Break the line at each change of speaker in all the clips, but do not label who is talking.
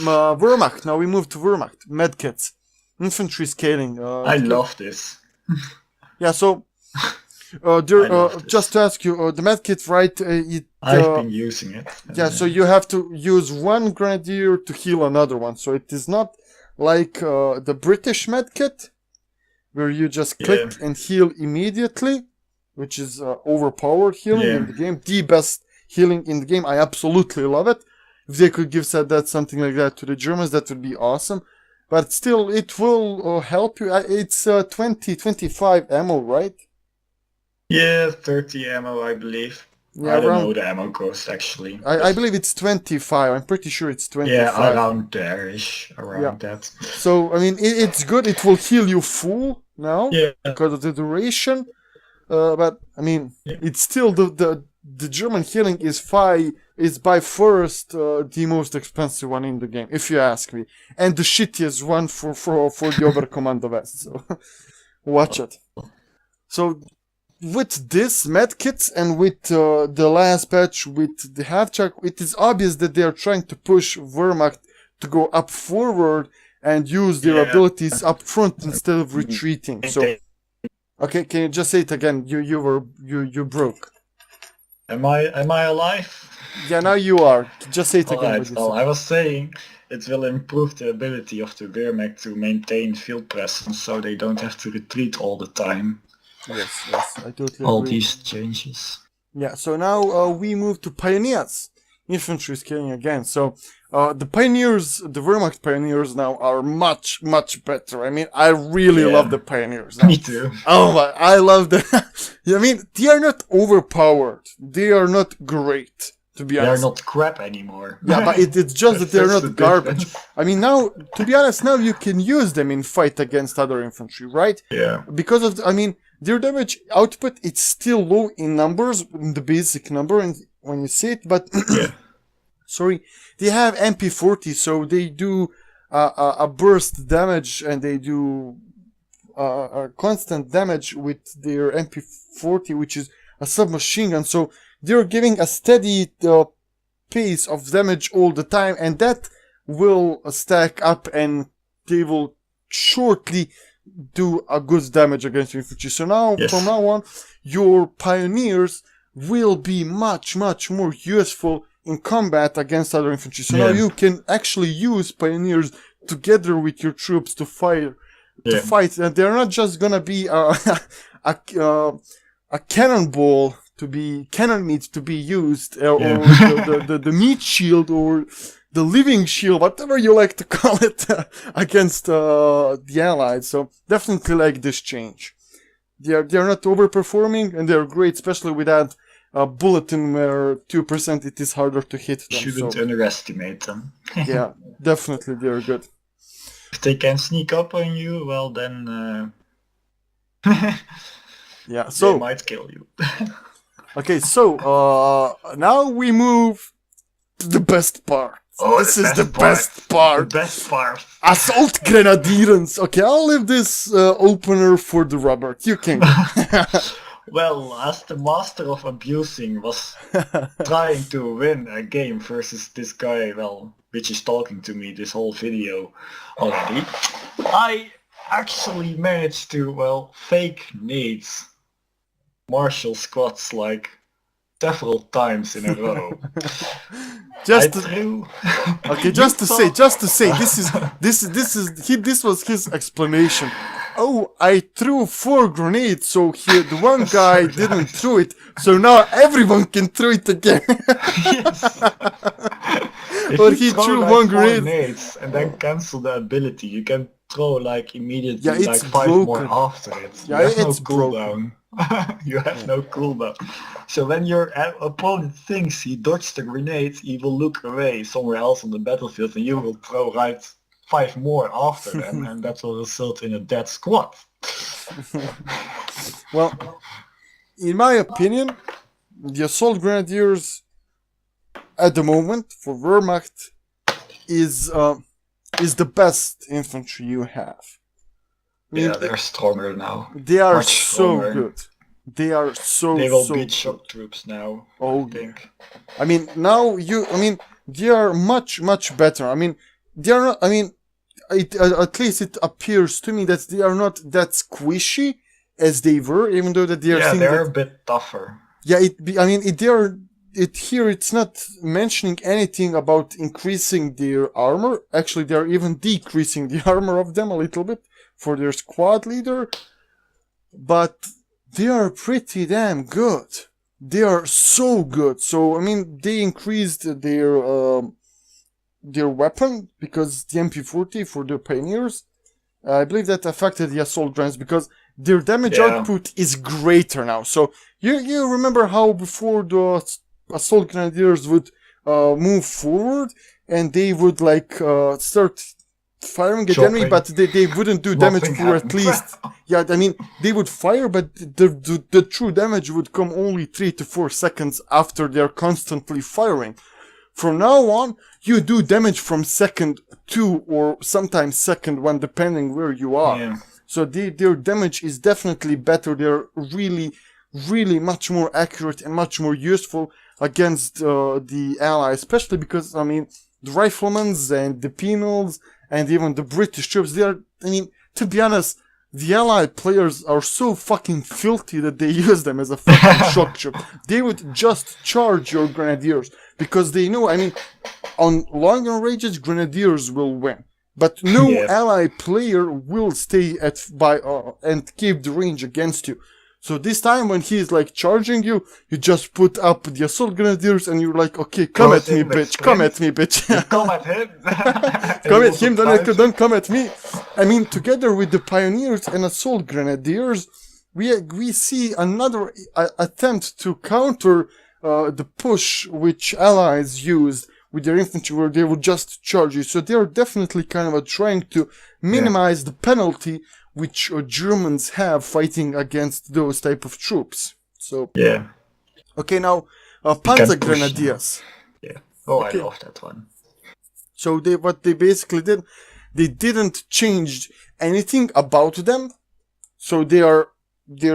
Wehrmacht. Now we move to Wehrmacht. Medkits. Infantry scaling.
I love this.
Yeah, so just to ask you, the medkit, right?
I've been using it.
Yeah, so you have to use one grenadier to heal another one. So it is not like the British medkit, where you just click and heal immediately, which is overpowered healing in the game. The best healing in the game. I absolutely love it. If they could give that something like that to the Germans, that would be awesome. But still, it will help you. It's 25 ammo, right?
Yeah, 30 ammo, I believe. Yeah, I don't know the ammo cost, actually.
I believe it's 25. I'm pretty sure it's 25.
Yeah, around there-ish, around that.
So, I mean, it's good. It will heal you full now because of the duration. But, I mean, it's still the German healing is by first the most expensive one in the game, if you ask me. And the shittiest one for the Oberkommando West. So, watch it. So, with this medkits and with the last patch with the half-track, it is obvious that they are trying to push Wehrmacht to go up forward and use their abilities up front instead of retreating. So, okay, can you just say it again? You broke.
Am I alive?
Yeah, now you are. Just say it again.
Alright, well, I was saying it will improve the ability of the Wehrmacht to maintain field presence so they don't have to retreat all the time.
Yes, I totally agree.
All these changes.
Yeah, so now we move to Pioneers. Infantry scaling again. So the Pioneers, the Wehrmacht Pioneers now are much, much better. I mean, I really love the Pioneers now.
Me too.
Oh my, I love them. I mean, they are not overpowered. They are not great, to be honest.
They are not crap anymore.
Yeah, but it's just that they're not garbage. I mean, now, to be honest, now you can use them in fight against other infantry, right?
Yeah.
Because of, their damage output, it's still low in numbers, in the basic number, and when you see it, but sorry, they have MP40, so they do a burst damage, and they do a constant damage with their MP40, which is a submachine gun, so they're giving a steady pace of damage all the time, and that will stack up, and they will shortly do a good damage against infantry. So now, from now on, your Pioneers will be much, much more useful in combat against other infantry. So now you can actually use Pioneers together with your troops to fight. And they're not just gonna be a cannonball cannon meat to be used, or the meat shield, or the living shield, whatever you like to call it, against the Allies. So definitely like this change. They are not overperforming, and they are great, especially with that bulletin where 2% it is harder to hit them.
Shouldn't underestimate them.
Yeah, definitely they are good.
If they can sneak up on you, well then
yeah, so
they might kill you.
Okay, so now we move to the best part.
Oh,
this is the best part.
The best part.
Assault Grenadiers. Okay, I'll leave this opener for the Robert. You can go.
Well, as the master of abusing was trying to win a game versus this guy, well, which is talking to me this whole video already, I actually managed to, well, fake nades Marshall squads like several times in a row.
Just to say, this was his explanation. Oh, I threw 4 grenades, so the one guy didn't throw it, so now everyone can throw it again. Or he threw like 1 grenade
nades and then cancel the ability. You can throw like immediately
like
5
broken.
more after it.
Yeah, it's broken.
You have no cooldown. So when your opponent thinks he dodged the grenade, he will look away somewhere else on the battlefield, and you will throw 5 more after them, and that will result in a dead squad.
Well, in my opinion, the Assault Grenadiers at the moment for Wehrmacht is the best infantry you have.
They're stronger now.
They are so good. They are
They will
so
beat shock troops now.
Oh,
I think.
I mean, now they are much, much better. I mean, they are not. I mean, at least it appears to me that they are not that squishy as they were, even though that they are.
Yeah,
saying
they're
that,
a bit tougher.
yeah, they are. Here it's not mentioning anything about increasing their armor. Actually, they are even decreasing the armor of them a little bit for their squad leader. But they are pretty damn good. They are so good. So I mean, they increased their weapon because the MP40 for the pioneers. I believe that affected the assault granates because their damage output is greater now. So you remember how before the assault grenadiers would move forward and they would like start firing at enemy, but they wouldn't do damage for at least. Yeah, I mean they would fire, but the true damage would come only 3 to 4 seconds after they're constantly firing. From now on, you do damage from second 2 or sometimes second 1, depending where you are.
Yeah.
So their damage is definitely better. They're really, really much more accurate and much more useful against the Allies, especially because, I mean, the riflemen and the penals and even the British troops, to be honest, the Allied players are so fucking filthy that they use them as a fucking shock troop. They would just charge your grenadiers because they know, I mean, on longer ranges, grenadiers will win. But no Allied player will stay and keep the range against you. So this time when he's like charging you, you just put up the assault grenadiers and you're like, okay, come at me, bitch. Come at me, bitch.
Come at him.
Come at him, don't come at me. I mean, together with the pioneers and assault grenadiers, we see another attempt to counter the push which Allies used with their infantry, where they would just charge you. So they are definitely kind of trying to minimize the penalty which Germans have fighting against those type of troops. So okay, now Panzer Grenadiers.
Yeah. Oh, okay. I love that one.
So what they basically did, they didn't change anything about them. So their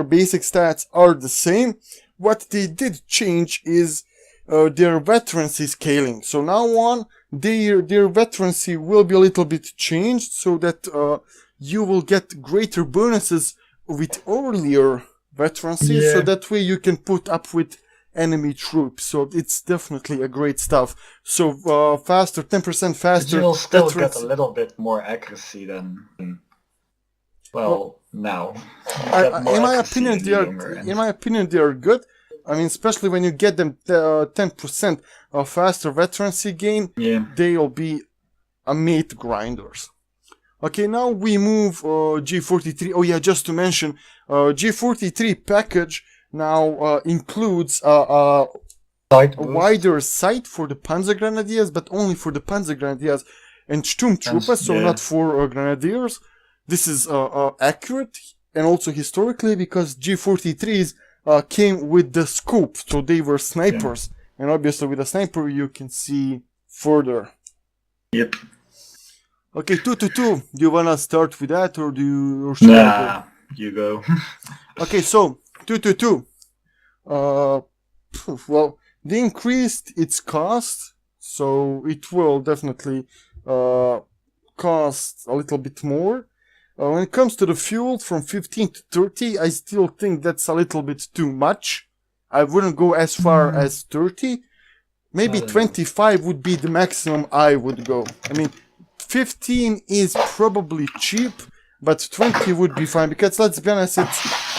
basic stats are the same. What they did change is their veterancy scaling. So now on, their veterancy will be a little bit changed so that you will get greater bonuses with earlier veterancy. So that way you can put up with enemy troops. So it's definitely a great stuff. So faster, 10% faster.
You'll still get a little bit more accuracy than now.
In my opinion, they are good. I mean, especially when you get them 10% of faster veterancy gain, they'll be meat grinders. Okay, now we move G43. Oh yeah, just to mention, G43 package now includes a wider sight for the Panzer Grenadiers, but only for the Panzer Grenadiers and Sturmtruppe, so not for Grenadiers. This is accurate and also historically because G43s came with the scope, so they were snipers, and obviously with a sniper you can see further.
Yep.
Okay, 222. Do you wanna start with that, or
you go.
Okay, so 222. Well, they increased its cost, so it will definitely cost a little bit more. When it comes to the fuel, from 15 to 30, I still think that's a little bit too much. I wouldn't go as far as 30. Maybe 25 would be the maximum I would go. I mean, 15 is probably cheap, but 20 would be fine, because let's be honest,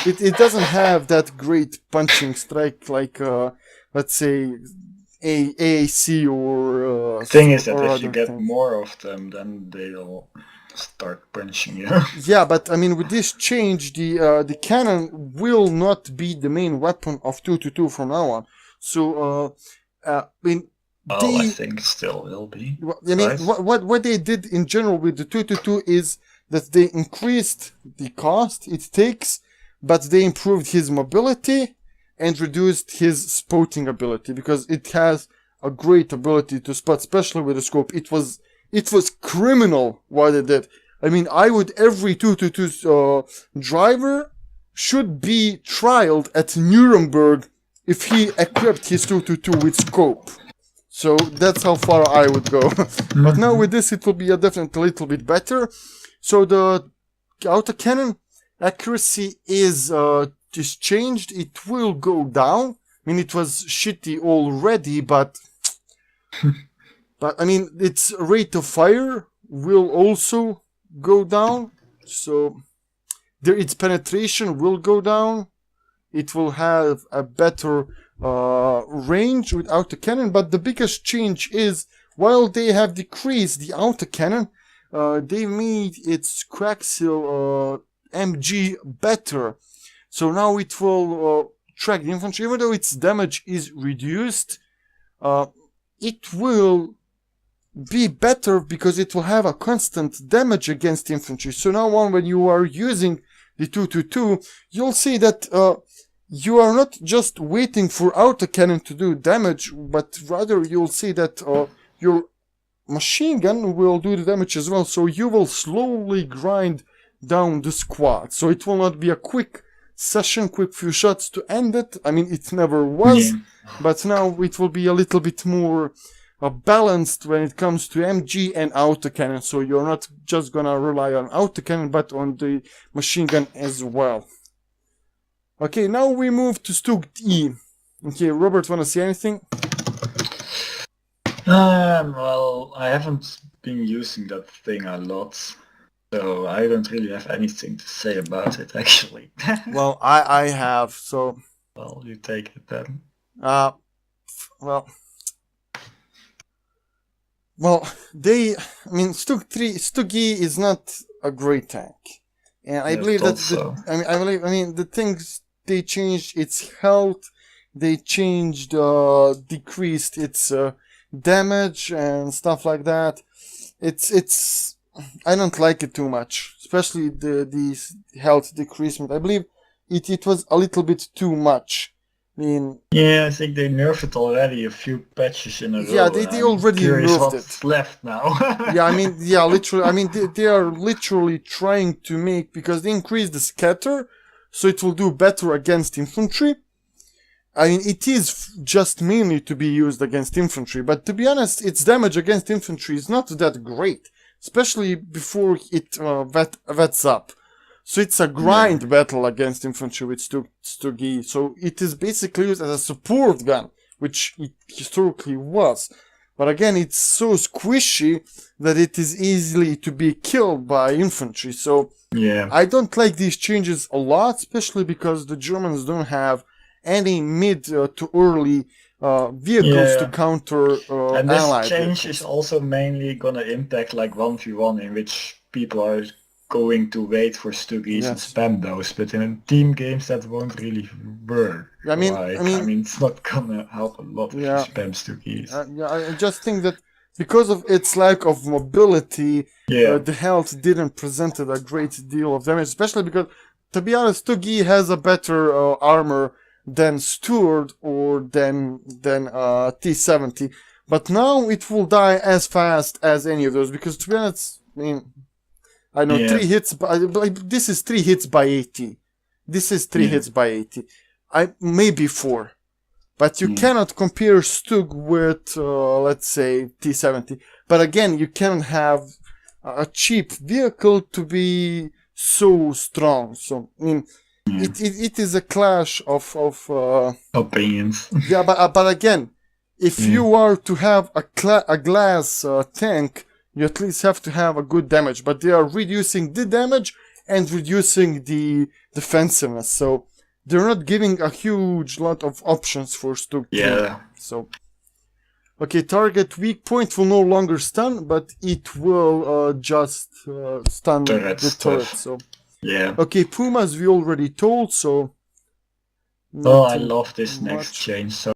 it doesn't have that great punching strike like, let's say, AAC or...
the thing is that if you get more of them, then they'll start punching you.
Yeah, but I mean, with this change, the cannon will not be the main weapon of 222 from now on. So, I mean,
I think still will be.
I mean, what they did in general with the 222 is that they increased the cost it takes, but they improved his mobility and reduced his spotting ability, because it has a great ability to spot, especially with the scope. It was criminal what it did. I mean, every 222 driver should be trialed at Nuremberg if he equipped his 222 with scope. So that's how far I would go. But now with this, it will be definitely a little bit better. So the autocannon accuracy is changed. It will go down. I mean, it was shitty already, but I mean, its rate of fire will also go down. So its penetration will go down. It will have a better range with autocannon, but the biggest change is while they have decreased the autocannon, they made its Quaxil MG better. So now it will track the infantry, even though its damage is reduced. It will be better because it will have a constant damage against infantry. So now on, when you are using the 222, you'll see that you are not just waiting for autocannon to do damage, but rather you'll see that your machine gun will do the damage as well. So you will slowly grind down the squad. So it will not be a quick session, quick few shots to end it. I mean, it never was, but now it will be a little bit more balanced when it comes to MG and autocannon. So you're not just gonna rely on autocannon, but on the machine gun as well. Okay, now we move to Stug E. Okay, Robert, wanna say anything?
Well, I haven't been using that thing a lot, so I don't really have anything to say about it, actually.
Well, I have, so...
Well, you take it then.
Well, Stug E is not a great tank. And I believe that, I mean, the things they changed its health, they changed, decreased its damage and stuff like that. It's I don't like it too much, especially the health decreasement. I believe it was a little bit too much. I mean,
yeah, I think they nerfed it already a few patches in a row.
Yeah, they already nerfed
what's left now.
Yeah, I mean, yeah, literally. I mean, they are literally trying to make, because they increased the scatter, so it will do better against infantry. I mean, it is just mainly to be used against infantry, but to be honest, its damage against infantry is not that great, especially before it vets up. So it's a grind battle against infantry with Stug E. So it is basically used as a support gun, which it historically was. But again, it's so squishy that it is easily to be killed by infantry. So
yeah,
I don't like these changes a lot, especially because the Germans don't have any mid to early vehicles to counter
and this
allied
change
vehicles.
is also mainly gonna impact like 1v1, in which people are going to wait for Stuggies and spam those, but in team games that won't really work. I mean, it's not gonna help a lot if you spam Stuggies.
I just think that because of its lack of mobility, the health didn't present a great deal of damage, especially because, to be honest, Stug E has a better armor than Stuart or than T-70, but now it will die as fast as any of those, because to be honest, I mean, I know 3 hits, this is 3 hits by 80. This is 3 hits by 80. Maybe 4. But you cannot compare Stug with, let's say, T-70. But again, you cannot have a cheap vehicle to be so strong. So, I mean, it is a clash of
opinions.
Yeah, but again, if you are to have a glass tank, you at least have to have a good damage, but they are reducing the damage and reducing the defensiveness, so they're not giving a huge lot of options for Stug. So, okay, target weak point will no longer stun, but it will just stun the turret. So, okay, Pumas we already told, so.
Oh, I love this next change so